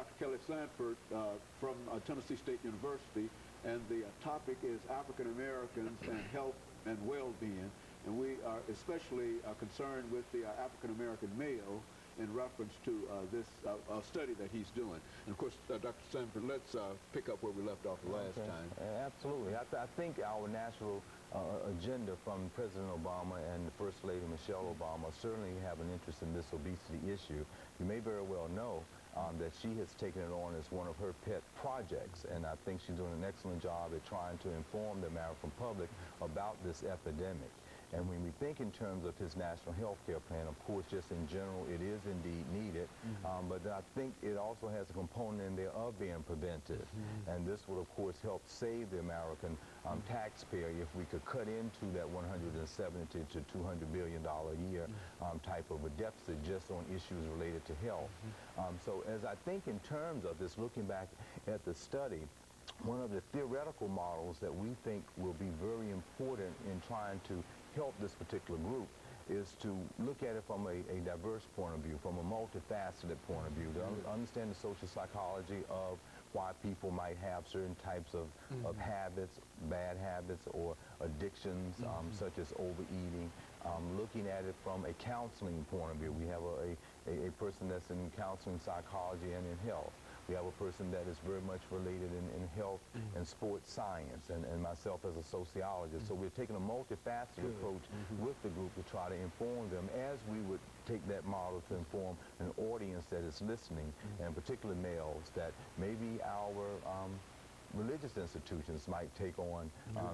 Dr. Kelly Sanford from Tennessee State University, and the topic is African Americans and health and well-being. And we are especially concerned with the African American male in reference to this study that he's doing. And of course, Dr. Sanford, let's pick up where we left off the last time. Absolutely. I think our national agenda from President Obama and the First Lady Michelle Obama certainly have an interest in this obesity issue. You may very well know that she has taken it on as one of her pet projects, and I think she's doing an excellent job at trying to inform the American public about this epidemic. And when we think in terms of his national health care plan, of course, just in general, it is indeed needed. But I think it also has a component in there of being preventive. And this would, of course, help save the American taxpayer if we could cut into that $170 to $200 billion a year type of a deficit just on issues related to health. So as I think in terms of this, looking back at the study, one of the theoretical models that we think will be very important in trying to help this particular group is to look at it from a diverse point of view, from a multifaceted point of view, to understand the social psychology of why people might have certain types of habits, bad habits, or addictions, such as overeating. Looking at it from a counseling point of view, we have a person that's in counseling psychology and in health. We have a person that is very much related in health and sports science, and myself as a sociologist. So we're taking a multifaceted approach with the group to try to inform them as we would take that model to inform an audience that is listening, and particularly males, that maybe our religious institutions might take on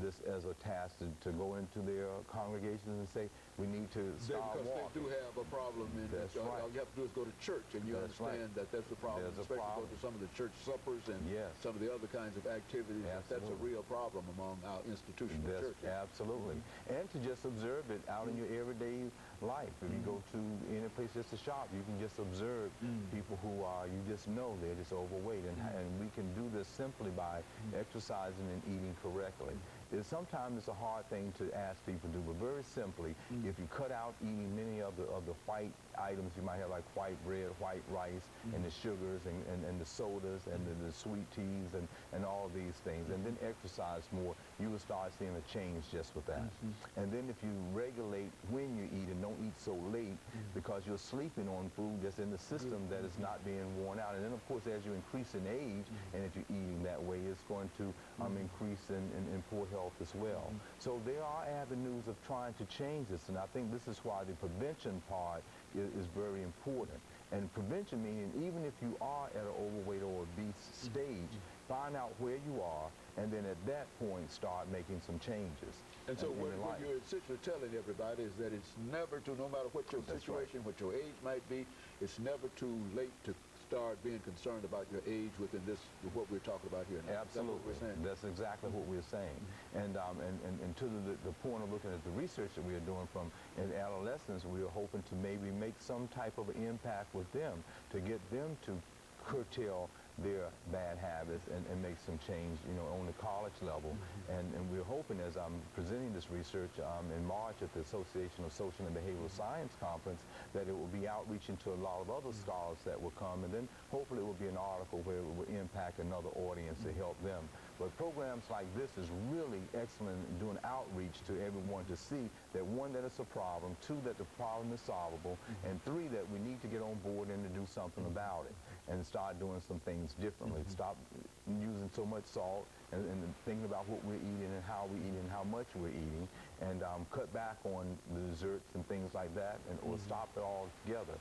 this as a task to go into their congregations and say, we need to start walking. Because they do have a problem, and all you have to do is go to church, and you understand that that's the problem, especially go to some of the church suppers and some of the other kinds of activities. That's a real problem among our institutional churches. Absolutely. And to just observe it out in your everyday life. If you go to any place just to shop, you can just observe people who are, you just know they're just overweight, and we can do this simply by exercising and eating correctly. Sometimes it's a hard thing to ask people to do, but very simply, if you cut out eating many of the white items you might have, like white bread, white rice, and the sugars, and the sodas, and the sweet teas, and all of these things, and then exercise more, you will start seeing a change just with that. And then if you regulate when you eat and don't eat so late, because you're sleeping on food that's in the system that is not being worn out. And then, of course, as you increase in age, and if you're eating that way, it's going to increase in poor health as well. So there are avenues of trying to change this, and I think this is why the prevention part is very important. And prevention meaning even if you are at an overweight or obese stage, find out where you are, and then at that point start making some changes. And so what you're essentially telling everybody is that it's never too, no matter what your situation, what your age might be, it's never too late to start being concerned about your age within this, what we're talking about here now. Absolutely. That's exactly what we're saying. And to the point of looking at the research that we are doing from in adolescents, we are hoping to maybe make some type of impact with them to get them to curtail their bad habits and make some change, on the college level. And we're hoping, as I'm presenting this research in March at the Association of Social and Behavioral Science Conference, that it will be outreaching to a lot of other scholars that will come, and then hopefully it will be an article where it will impact another audience to help them. But programs like this is really excellent in doing outreach to everyone to see that, one, that it's a problem, two, that the problem is solvable, and three, that we need to get on board and to do something about it and start doing some things differently. Stop using so much salt and thinking about what we're eating and how we eat and how much we're eating, and cut back on the desserts and things like that, and or stop it all together.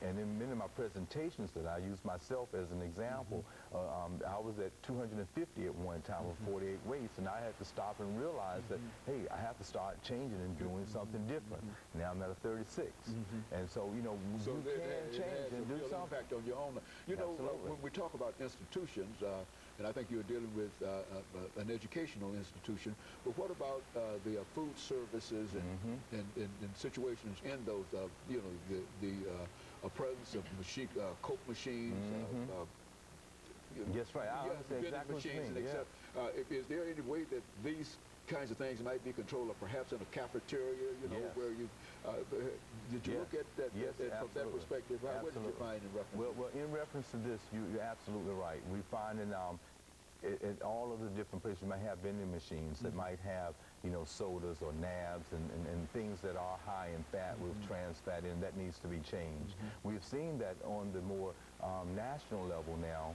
And in many of my presentations that I use myself as an example, I was at 250 at one time with 48 weights, and I had to stop and realize that, hey, I have to start changing and doing something different. Now I'm at a 36. And so, you can change and do something. Impact on your own. When we talk about institutions, and I think you're dealing with an educational institution, but what about the food services and situations in those, a presence of Coke machines, yes, right. I understand exactly what you mean. Is there any way that these kinds of things might be controlled, or perhaps in a cafeteria, you know, Yes. where you, did you Yes. look at that, Yes, from that absolutely. perspective? What did you Absolutely. find in reference to Well, in reference to this, you're absolutely right. We find in at all of the different places, you might have vending machines that might have, you know, sodas or nabs and things that are high in fat with trans fat in. That needs to be changed. We've seen that on the more national level now,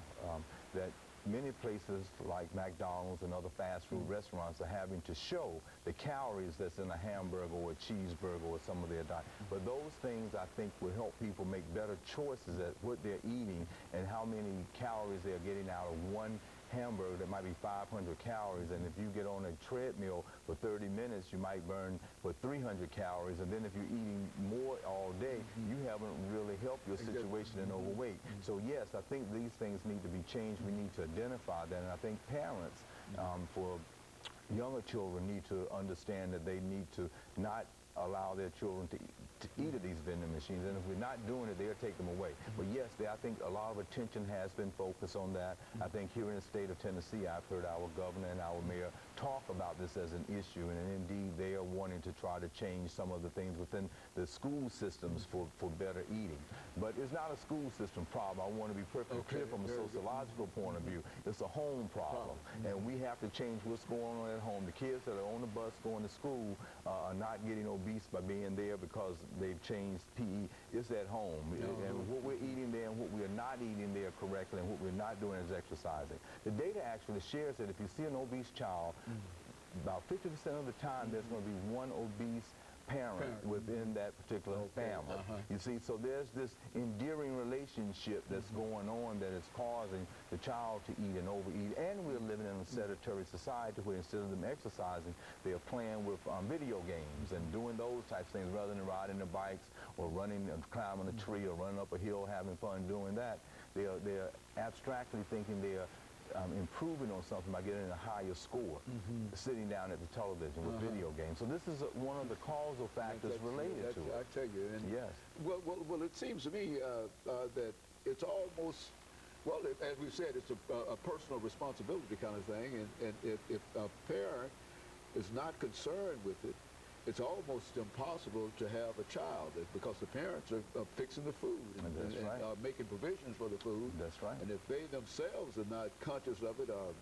that many places like McDonald's and other fast food restaurants are having to show the calories that's in a hamburger or a cheeseburger or some of their diet. But those things, I think, will help people make better choices at what they're eating and how many calories they're getting out of one hamburger that might be 500 calories, and if you get on a treadmill for 30 minutes, you might burn for 300 calories, and then if you're eating more all day, you haven't really helped your situation in overweight. So yes, I think these things need to be changed. We need to identify that, and I think parents for younger children need to understand that they need to not allow their children to eat at these vending machines, and if we're not doing it, they'll take them away. But yes, I think a lot of attention has been focused on that. I think here in the state of Tennessee, I've heard our governor and our mayor talk about this as an issue, and indeed they are wanting to try to change some of the things within the school systems for better eating. But it's not a school system problem. I want to be perfectly clear from a sociological point of view. It's a home problem, and we have to change what's going on at home. The kids that are on the bus going to school are not getting obese by being there because they've changed PE. It's at home. And what we're eating there and what we're not eating there correctly and what we're not doing is exercising. The data actually shares that if you see an obese child, about 50% of the time there's going to be one obese parent within that particular family. You see, so there's this endearing relationship that's going on that is causing the child to eat and overeat, and we're living in a sedentary society where instead of them exercising, they're playing with video games and doing those types of things rather than riding their bikes or running, climbing a tree or running up a hill, having fun doing that. They're abstractly thinking they're improving on something by getting a higher score, sitting down at the television with video games. So this is one of the causal factors related to it. I tell you. And yes. Well, it seems to me that it's almost, well, as we've said, it's a personal responsibility kind of thing. And if a parent is not concerned with it, it's almost impossible to have a child because the parents are fixing the food and making provisions for the food. That's right. And if they themselves are not conscious of it, are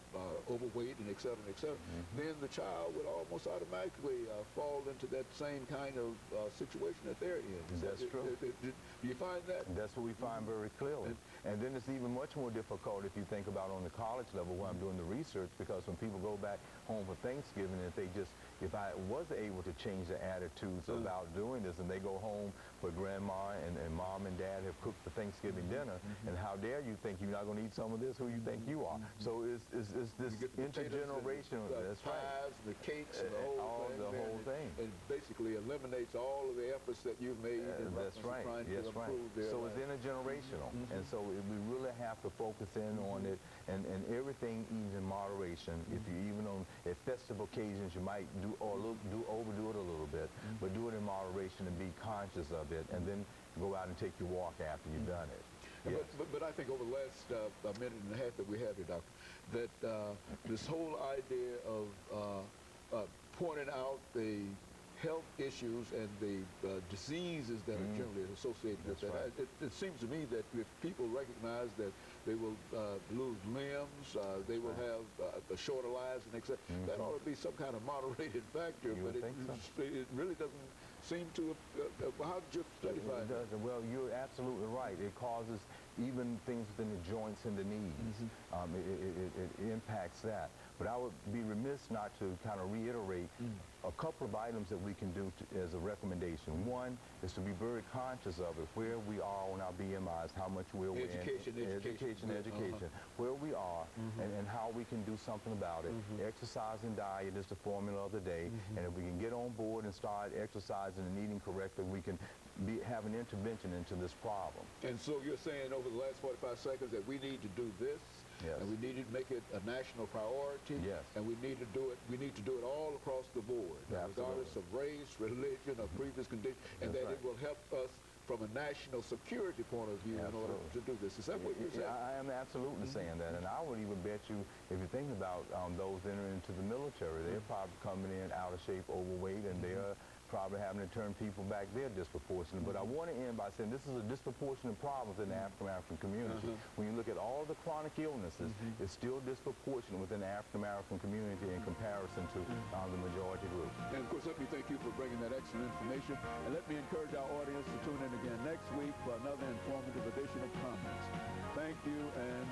overweight and et cetera, then the child would almost automatically fall into that same kind of situation that they're in. That's true. Do you find that? That's what we find very clearly. And then it's even much more difficult if you think about on the college level where I'm doing the research, because when people go back home for Thanksgiving, if I was able to change their attitudes about doing this, and they go home for grandma and mom and dad have cooked the Thanksgiving dinner, and how dare you think you're not going to eat some of this? Who you think you are? So it's this intergenerational. That's right. Pies, the cakes, and the whole thing. And basically eliminates all of the efforts that you've made in that's right. trying to improve their So life. it's intergenerational, and so we really have to focus in on it, and everything eats in moderation. If you even on at festive occasions, you might overdo it a little bit, but do it in moderation and be conscious of it, and then go out and take your walk after you've done it. Yes. But I think over the last minute and a half that we have here, Doctor, that this whole idea of pointing out the health issues and the diseases that are generally associated with that. It seems to me that if people recognize that they will lose limbs, they will have shorter lives, and etc., that ought to be some kind of moderated factor. But it really doesn't seem to. How did you study that? Well, you're absolutely right. It causes even things within the joints and the knees. It impacts that. But I would be remiss not to kind of reiterate a couple of items that we can do as a recommendation. One is to be very conscious of it, where we are on our BMIs, how much we're in. Education, where we are, and how we can do something about it. Exercise and diet is the formula of the day, and if we can get on board and start exercising and eating correctly, we can have an intervention into this problem. And so you're saying over the last 45 seconds that we need to do this, and we need to make it a national priority, and we need to do it. We need to do it all across the board, regardless of race, religion, or previous condition, and that it will help us from a national security point of view in order to do this. Is that what you're saying? I am absolutely saying that, and I would even bet you, if you think about those entering into the military, they're probably coming in out of shape, overweight, and they're probably having to turn people back there disproportionate. But I want to end by saying this is a disproportionate problem within the African-American community. When you look at all the chronic illnesses, it's still disproportionate within the African-American community in comparison to the majority group. And of course, let me thank you for bringing that excellent information. And let me encourage our audience to tune in again next week for another informative edition of Comments. Thank you, and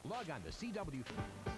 log on to CW.